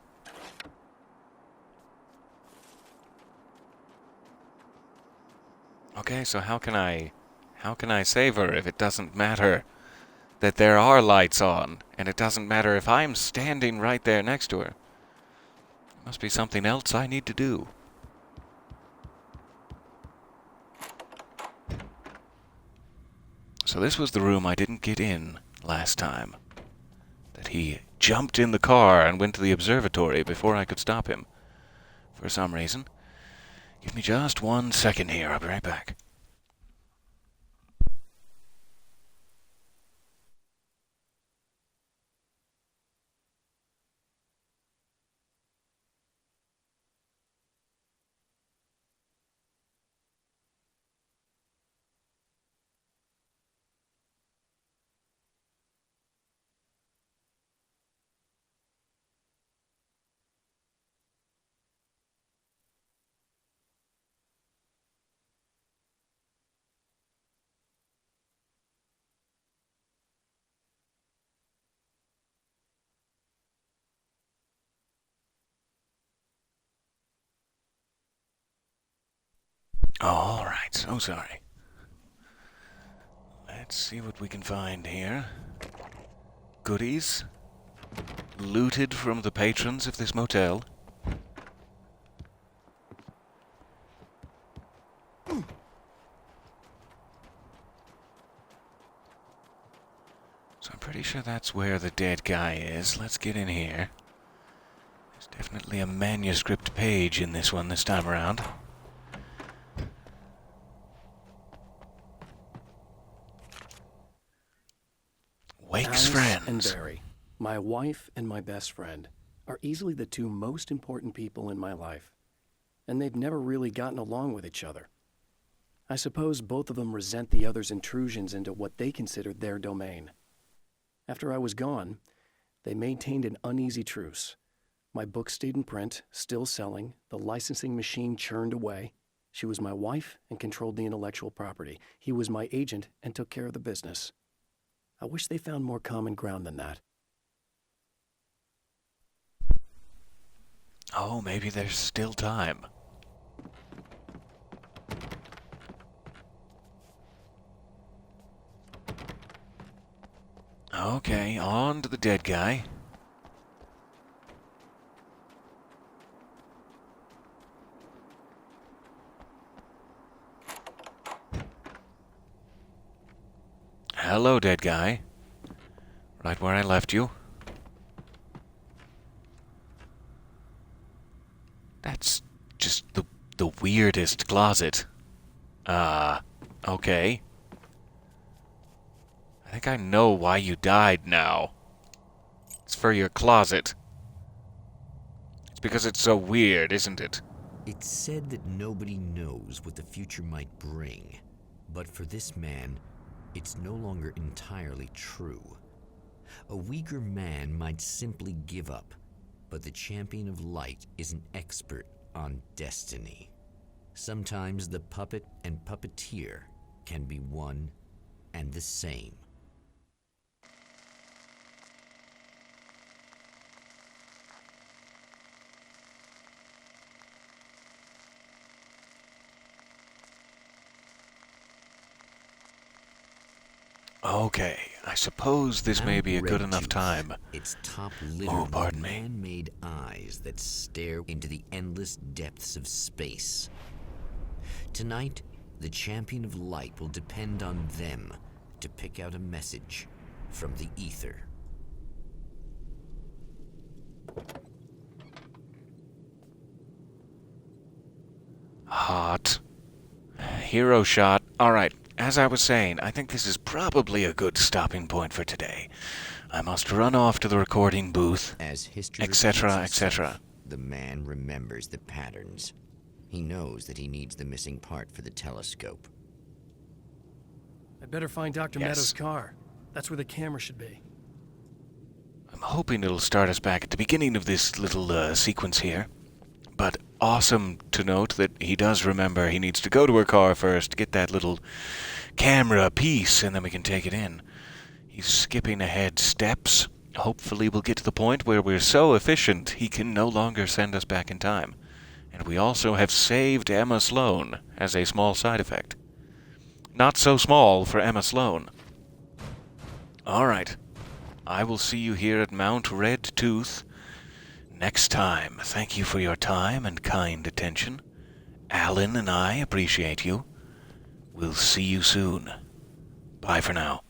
Okay, so how can I save her if it doesn't matter that there are lights on, and it doesn't matter if I'm standing right there next to her? Must be something else I need to do. So this was the room I didn't get in last time. That he jumped in the car and went to the observatory before I could stop him. For some reason. Give me just 1 second here. I'll be right back. All right, so sorry. Let's see what we can find here. Goodies. Looted from the patrons of this motel. So I'm pretty sure that's where the dead guy is. Let's get in here. There's definitely a manuscript page in this one this time around. Wake's Alice friends. and Barry, my wife and my best friend, are easily the 2 most important people in my life. And they've never really gotten along with each other. I suppose both of them resent the other's intrusions into what they considered their domain. After I was gone, they maintained an uneasy truce. My book stayed in print, still selling, the licensing machine churned away. She was my wife and controlled the intellectual property. He was my agent and took care of the business. I wish they found more common ground than that. Oh, maybe there's still time. Okay, on to the dead guy. Hello, dead guy. Right where I left you. That's just the weirdest closet. Okay. I think I know why you died now. It's for your closet. It's because it's so weird, isn't it? It's said that nobody knows what the future might bring, but for this man, it's no longer entirely true. A weaker man might simply give up, but the champion of light is an expert on destiny. Sometimes the puppet and puppeteer can be one and the same. Okay, I suppose this may be a good Red enough juice. time. Its top littered Oh, with pardon me. man-made eyes that stare into the endless depths of space. Tonight, The champion of light will depend on them to pick out a message from the ether. Hot. Hero shot. Alright, as I was saying, I think this is probably a good stopping point for today. I must run off to the recording booth, As history etc., repeats etc. itself, the man remembers the patterns. He knows that he needs the missing part for the telescope. I'd better find Dr. Yes. Meadows' car. That's where the camera should be. I'm hoping it'll start us back at the beginning of this little sequence here. But awesome to note that he does remember he needs to go to her car first, get that little camera piece, and then we can take it in. He's skipping ahead steps. Hopefully we'll get to the point where we're so efficient he can no longer send us back in time. And we also have saved Emma Sloan as a small side effect. Not so small for Emma Sloan. Alright. I will see you here at Mount Red Tooth next time. Thank you for your time and kind attention. Alan and I appreciate you. We'll see you soon. Bye for now.